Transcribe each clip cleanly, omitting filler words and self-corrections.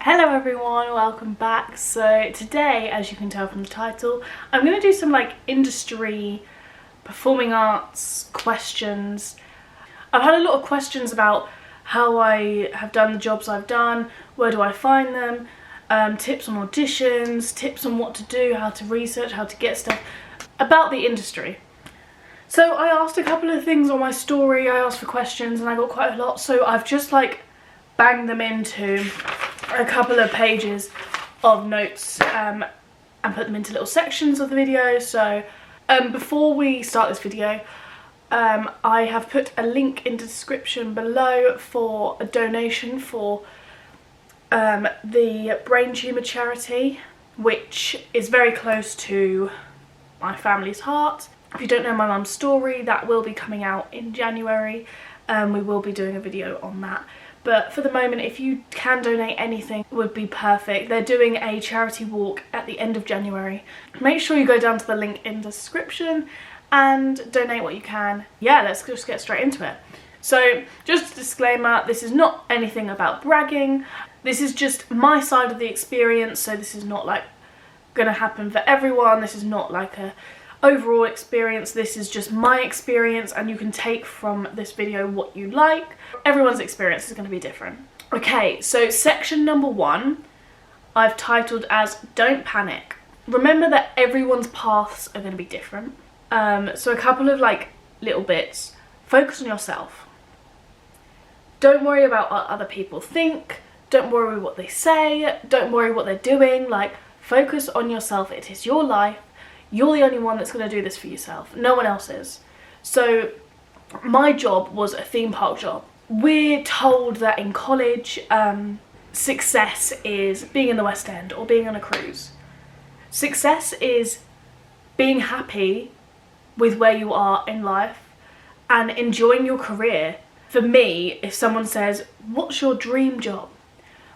Hello everyone, welcome back. So today, as you can tell from the title, I'm going to do some industry, performing arts questions. I've had a lot of questions about how I have done the jobs I've done, where do I find them, tips on auditions, tips on what to do, how to research, how to get stuff about the industry. So I asked a couple of things on my story, I asked for questions and I got quite a lot, so I've just banged them into a couple of pages of notes and put them into little sections of the video. So before we start this video, I have put a link in the description below for a donation for the brain tumour charity, which is very close to my family's heart. If you don't know my mum's story, that will be coming out in January. We will be doing a video on that. But for the moment, if you can donate anything, it would be perfect. They're doing a charity walk at the end of January. Make sure you go down to the link in the description and donate what you can. Yeah, let's just get straight into it. So just a disclaimer, this is not anything about bragging. This is just my side of the experience. So this is not gonna happen for everyone. This is not a overall experience. This is just my experience and you can take from this video what you like. Everyone's experience is going to be different. Okay, so section number 1 I've titled as Don't Panic. Remember that everyone's paths are going to be different. So a couple of little bits. Focus on yourself. Don't worry about what other people think. Don't worry what they say. Don't worry what they're doing. Focus on yourself. It is your life. You're the only one that's going to do this for yourself. No one else is. So my job was a theme park job. We're told that in college, success is being in the West End or being on a cruise. Success is being happy with where you are in life and enjoying your career. For me, if someone says, what's your dream job?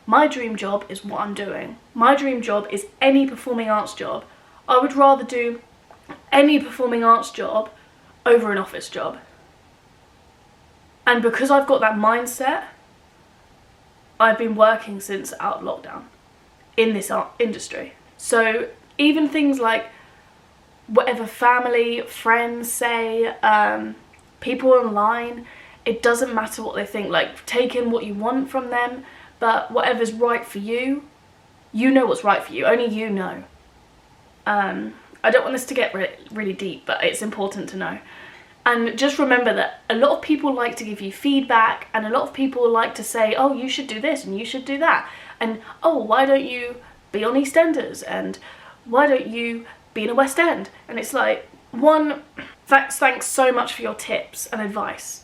My dream job is what I'm doing. My dream job is any performing arts job. I would rather do any performing arts job over an office job. And because I've got that mindset, I've been working since out of lockdown in this art industry. So even things like whatever family, friends say, people online, it doesn't matter what they think. Take in what you want from them, but whatever's right for you, you know what's right for you. Only you know. I don't want this to get really deep, but it's important to know. And just remember that a lot of people like to give you feedback and a lot of people like to say, oh, you should do this and you should do that. And, oh, why don't you be on EastEnders? And why don't you be in a West End? And it's one, thanks so much for your tips and advice.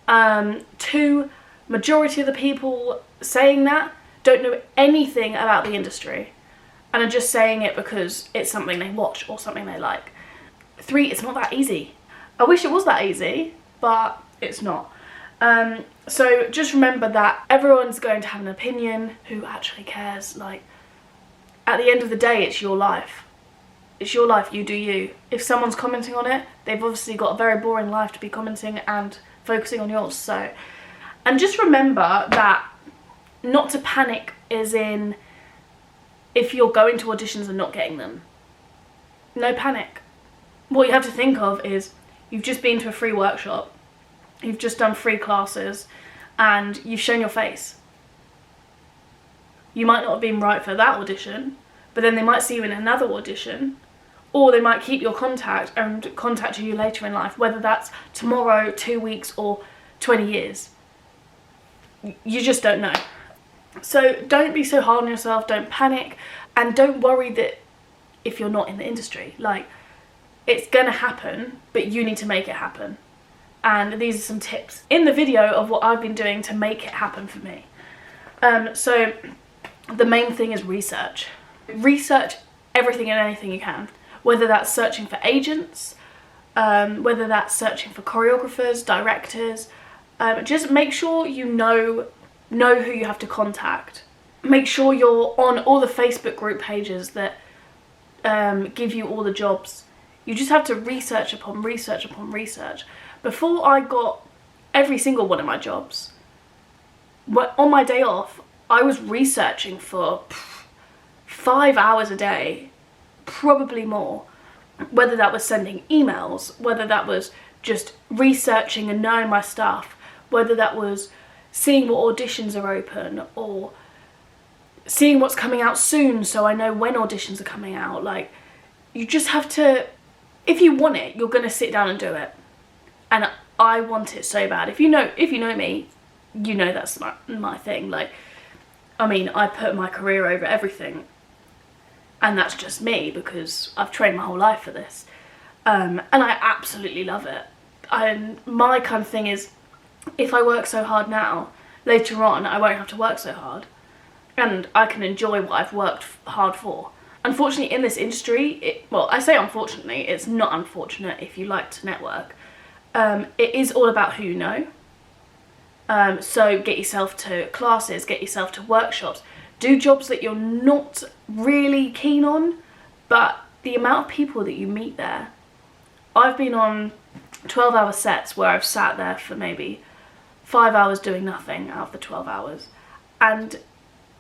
2, majority of the people saying that don't know anything about the industry and are just saying it because it's something they watch or something they like. 3, it's not that easy. I wish it was that easy, but it's not. So just remember that everyone's going to have an opinion. Who actually cares? At the end of the day, it's your life. It's your life, you do you. If someone's commenting on it, they've obviously got a very boring life to be commenting and focusing on yours. So, and just remember that not to panic is in if you're going to auditions and not getting them. No panic. What you have to think of is you've just been to a free workshop, you've just done free classes, and you've shown your face. You might not have been right for that audition, but then they might see you in another audition, or they might keep your contact and contact you later in life, whether that's tomorrow, 2 weeks, or 20 years. You just don't know. So don't be so hard on yourself, don't panic, and don't worry that if you're not in the industry. It's gonna happen, but you need to make it happen. And these are some tips in the video of what I've been doing to make it happen for me. So the main thing is research. Research everything and anything you can, whether that's searching for agents, whether that's searching for choreographers, directors. Just make sure you know who you have to contact. Make sure you're on all the Facebook group pages that give you all the jobs. You just have to research upon research upon research. Before I got every single one of my jobs, on my day off, I was researching for 5 hours a day, probably more, whether that was sending emails, whether that was just researching and knowing my stuff, whether that was seeing what auditions are open or seeing what's coming out soon so I know when auditions are coming out. Like, you just have to, if you want it, you're going to sit down and do it. And I want it so bad. If you know me, you know that's my thing. Like, I mean, I put my career over everything. And that's just me because I've trained my whole life for this. And I absolutely love it. And my kind of thing is, if I work so hard now, later on I won't have to work so hard. And I can enjoy what I've worked hard for. Unfortunately, in this industry, well, I say unfortunately, it's not unfortunate if you like to network. It is all about who you know. So get yourself to classes, get yourself to workshops, do jobs that you're not really keen on, but the amount of people that you meet there. I've been on 12-hour sets where I've sat there for maybe 5 hours doing nothing out of the 12 hours. And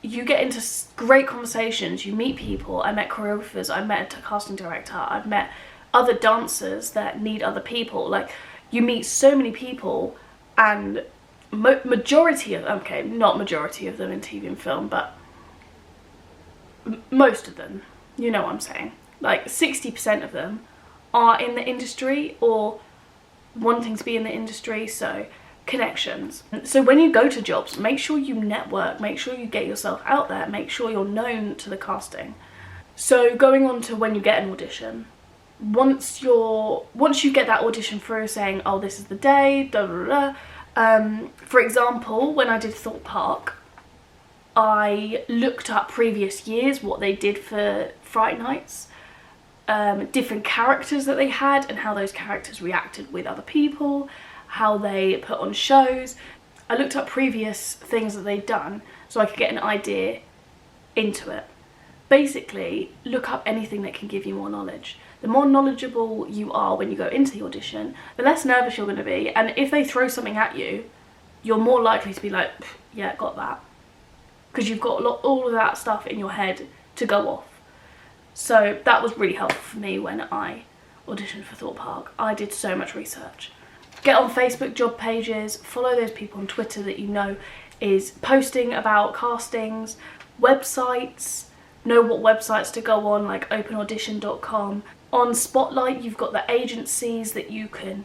you get into great conversations, you meet people. I met choreographers, I met a casting director, I've met other dancers that need other people. Like, you meet so many people, and majority of, okay, not majority of them in TV and film, but most of them, you know what I'm saying, like 60% of them are in the industry or wanting to be in the industry, so connections. So when you go to jobs, make sure you network, make sure you get yourself out there, make sure you're known to the casting. So going on to when you get an audition, once you get that audition through saying, oh, this is the day, da da da. For example, when I did Thorpe Park, I looked up previous years, what they did for Fright Nights, different characters that they had and how those characters reacted with other people, how they put on shows. I looked up previous things that they'd done so I could get an idea into it. Basically, look up anything that can give you more knowledge. The more knowledgeable you are when you go into the audition, the less nervous you're going to be, and if they throw something at you, you're more likely to be like, yeah, got that. Because you've got all of that stuff in your head to go off. So that was really helpful for me when I auditioned for Thorpe Park. I did so much research. Get on Facebook job pages, follow those people on Twitter that you know is posting about castings, websites, know what websites to go on, like openaudition.com. On Spotlight, you've got the agencies that you can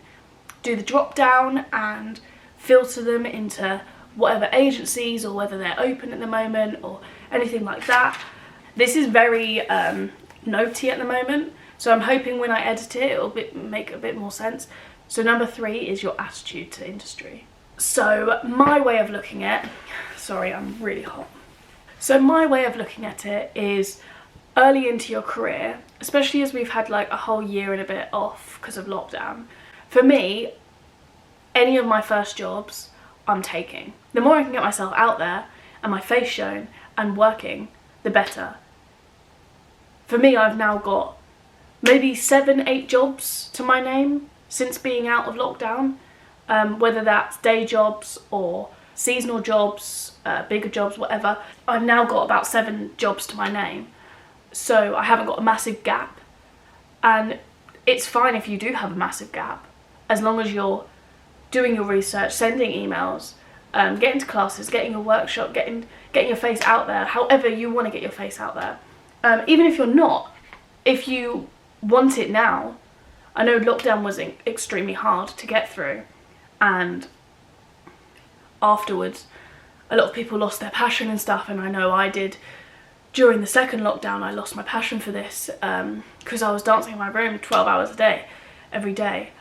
do the drop down and filter them into whatever agencies, or whether they're open at the moment or anything like that. This is very notey at the moment, so I'm hoping when I edit it, it'll make a bit more sense. So number 3 is your attitude to industry. So my way of looking at, sorry, I'm really hot. So my way of looking at it is early into your career, especially as we've had like a whole year and a bit off because of lockdown. For me, any of my first jobs I'm taking. The more I can get myself out there and my face shown and working, the better. For me, I've now got maybe 7-8 jobs to my name since being out of lockdown, whether that's day jobs or seasonal jobs, bigger jobs, whatever. I've now got about 7 jobs to my name, so I haven't got a massive gap. And it's fine if you do have a massive gap, as long as you're doing your research, sending emails, getting to classes, getting your workshop, getting your face out there, however you want to get your face out there. Even if you're not, if you want it now. I know lockdown was extremely hard to get through, and afterwards a lot of people lost their passion and stuff, and I know I did. During the second lockdown I lost my passion for this because I was dancing in my room 12 hours a day, every day.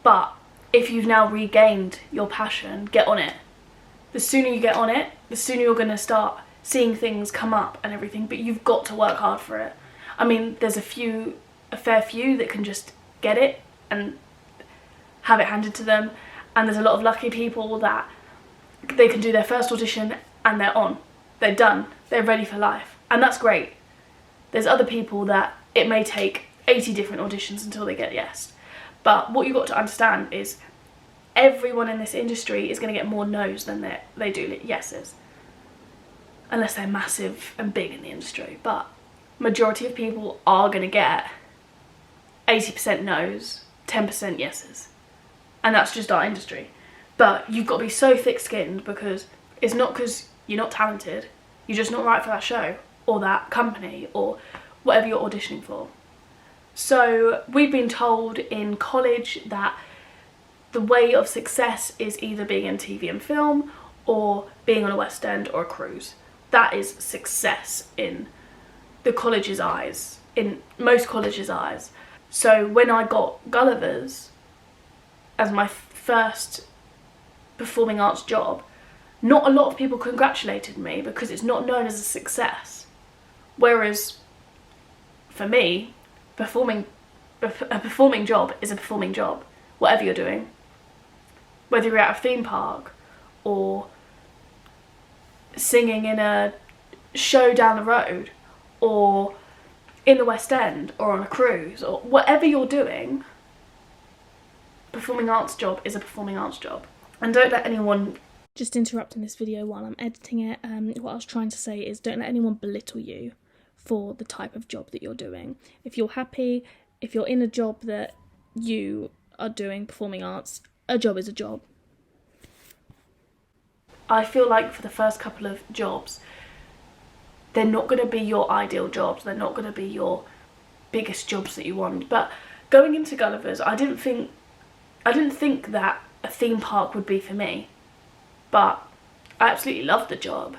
But if you've now regained your passion, get on it. The sooner you get on it, the sooner you're going to start seeing things come up and everything, but you've got to work hard for it. I mean, there's a fair few that can just get it and have it handed to them, and there's a lot of lucky people that they can do their first audition and they're on, they're done, they're ready for life, and that's great. There's other people that it may take 80 different auditions until they get yes, but what you've got to understand is everyone in this industry is going to get more no's than they do yeses. unless they're massive and big in the industry. But majority of people are going to get 80% no's, 10% yeses. And that's just our industry. But you've got to be so thick-skinned, because it's not because you're not talented, you're just not right for that show or that company or whatever you're auditioning for. So we've been told in college that the way of success is either being in TV and film or being on a West End or a cruise. That is success in the college's eyes, in most colleges' eyes. So when I got Gulliver's as my first performing arts job, not a lot of people congratulated me because it's not known as a success. Whereas for me, a performing job is a performing job, whatever you're doing. Whether you're at a theme park or singing in a show down the road or in the West End or on a cruise, or whatever you're doing, performing arts job is a performing arts job. And don't let anyone... Just interrupting this video while I'm editing it, what I was trying to say is don't let anyone belittle you for the type of job that you're doing. If you're happy, if you're in a job that you are doing performing arts, a job is a job. I feel like for the first couple of jobs, they're not going to be your ideal jobs, they're not going to be your biggest jobs that you want. But going into Gulliver's, I didn't think that a theme park would be for me, but I absolutely loved the job.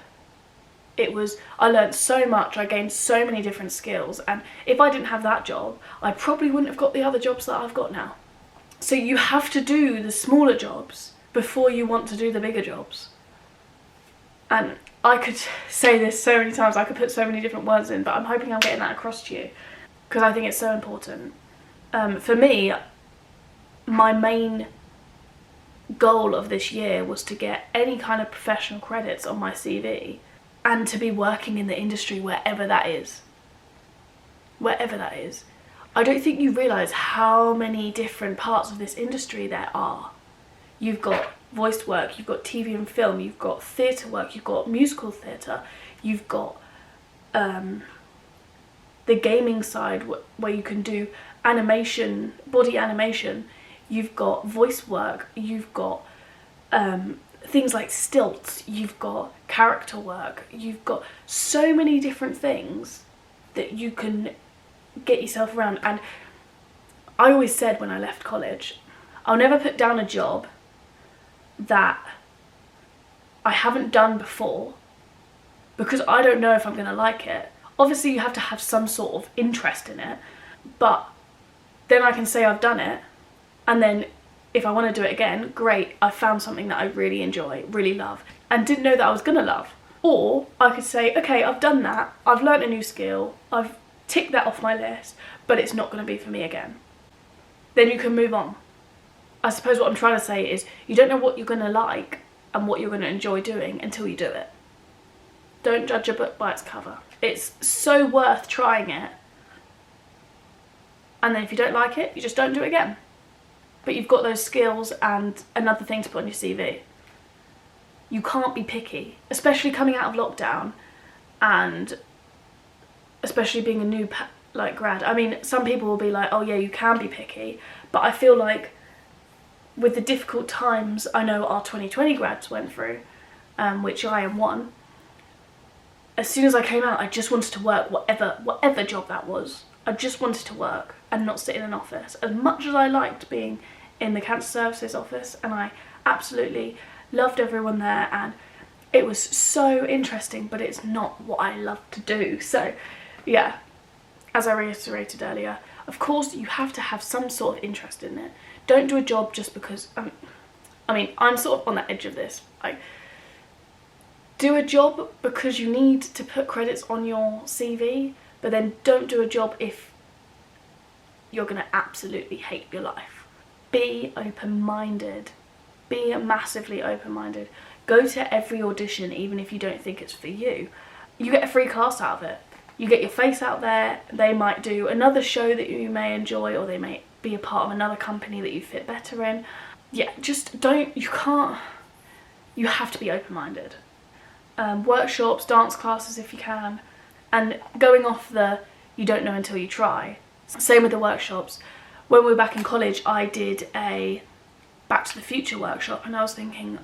I learned so much, I gained so many different skills, and if I didn't have that job, I probably wouldn't have got the other jobs that I've got now. So you have to do the smaller jobs before you want to do the bigger jobs. And I could say this so many times, I could put so many different words in, but I'm hoping I'm getting that across to you, because I think it's so important. For me, my main goal of this year was to get any kind of professional credits on my CV and to be working in the industry wherever that is. Wherever that is. I don't think you realise how many different parts of this industry there are. You've got voice work, you've got TV and film, you've got theatre work, you've got musical theatre, you've got the gaming side where you can do animation, body animation, you've got voice work, you've got things like stilts, you've got character work, you've got so many different things that you can get yourself around. And I always said when I left college, I'll never put down a job that I haven't done before, because I don't know if I'm going to like it. Obviously you have to have some sort of interest in it, but then I can say I've done it, and then if I want to do it again, great, I found something that I really enjoy, really love, and didn't know that I was going to love. Or I could say, okay, I've done that, I've learnt a new skill, I've ticked that off my list, but it's not going to be for me again. Then you can move on. I suppose what I'm trying to say is you don't know what you're going to like and what you're going to enjoy doing until you do it. Don't judge a book by its cover. It's so worth trying it. And then if you don't like it, you just don't do it again. But you've got those skills and another thing to put on your CV. You can't be picky, especially coming out of lockdown and especially being a new grad. I mean, some people will be like, oh yeah, you can be picky, but I feel like with the difficult times I know our 2020 grads went through, which I am one, as soon as I came out, I just wanted to work whatever job that was. I just wanted to work and not sit in an office. As much as I liked being in the cancer services office, and I absolutely loved everyone there, and it was so interesting, but it's not what I love to do. So yeah, as I reiterated earlier, of course you have to have some sort of interest in it. Don't do a job just because, I mean, I'm sort of on the edge of this. Like, do a job because you need to put credits on your CV, but then don't do a job if you're going to absolutely hate your life. Be open-minded. Be massively open-minded. Go to every audition, even if you don't think it's for you. You get a free class out of it. You get your face out there. They might do another show that you may enjoy, or they may be a part of another company that you fit better in. Yeah, just don't, you have to be open-minded. workshops, dance classes if you can, and going off the you don't know until you try. Same with the workshops. When we were back in college, I did a Back to the Future workshop, and I was thinking,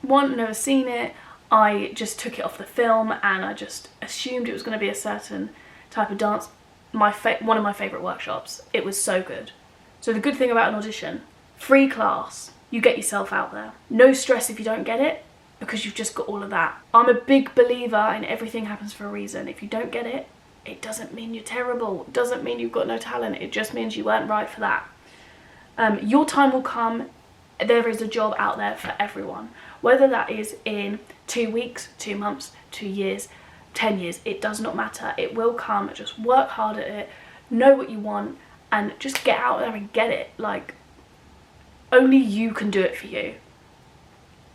one, never seen it, I just took it off the film and I just assumed it was going to be a certain type of dance. One of my favourite workshops. It was so good. So the good thing about an audition, free class, you get yourself out there. No stress if you don't get it, because you've just got all of that. I'm a big believer in everything happens for a reason. If you don't get it, it doesn't mean you're terrible. It doesn't mean you've got no talent. It just means you weren't right for that. Your time will come. There is a job out there for everyone. Whether that is in 2 weeks, 2 months, 2 years, 10 years, it does not matter. It will come. Just work hard at it. Know what you want and just get out there and get it. Like, only you can do it for you.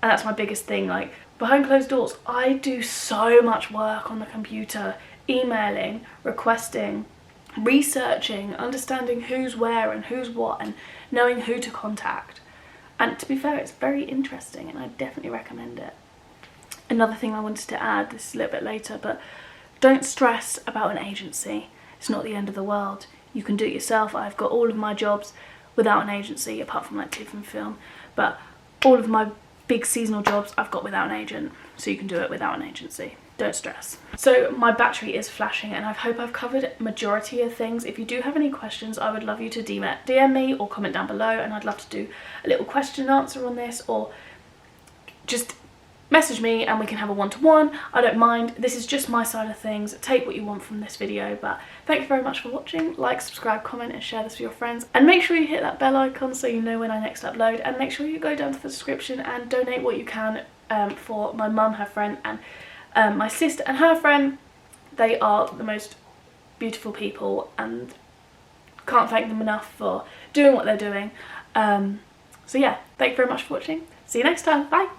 And that's my biggest thing. Like, behind closed doors, I do so much work on the computer, emailing, requesting, researching, understanding who's where and who's what, and knowing who to contact. And to be fair, it's very interesting and I definitely recommend it. Another thing I wanted to add, this is a little bit later, but don't stress about an agency. It's not the end of the world. You can do it yourself. I've got all of my jobs without an agency, apart from like TIFF and film, but all of my big seasonal jobs I've got without an agent, so you can do it without an agency. Don't stress. So my battery is flashing and I hope I've covered majority of things. If you do have any questions, I would love you to DM me or comment down below, and I'd love to do a little question and answer on this, or just message me and we can have a one-to-one. I don't mind. This is just my side of things. Take what you want from this video, but thank you very much for watching. Like, subscribe, comment and share this with your friends, and make sure you hit that bell icon so you know when I next upload, and make sure you go down to the description and donate what you can for my mum, her friend, and my sister and her friend. They are the most beautiful people and can't thank them enough for doing what they're doing. So yeah, thank you very much for watching. See you next time. Bye.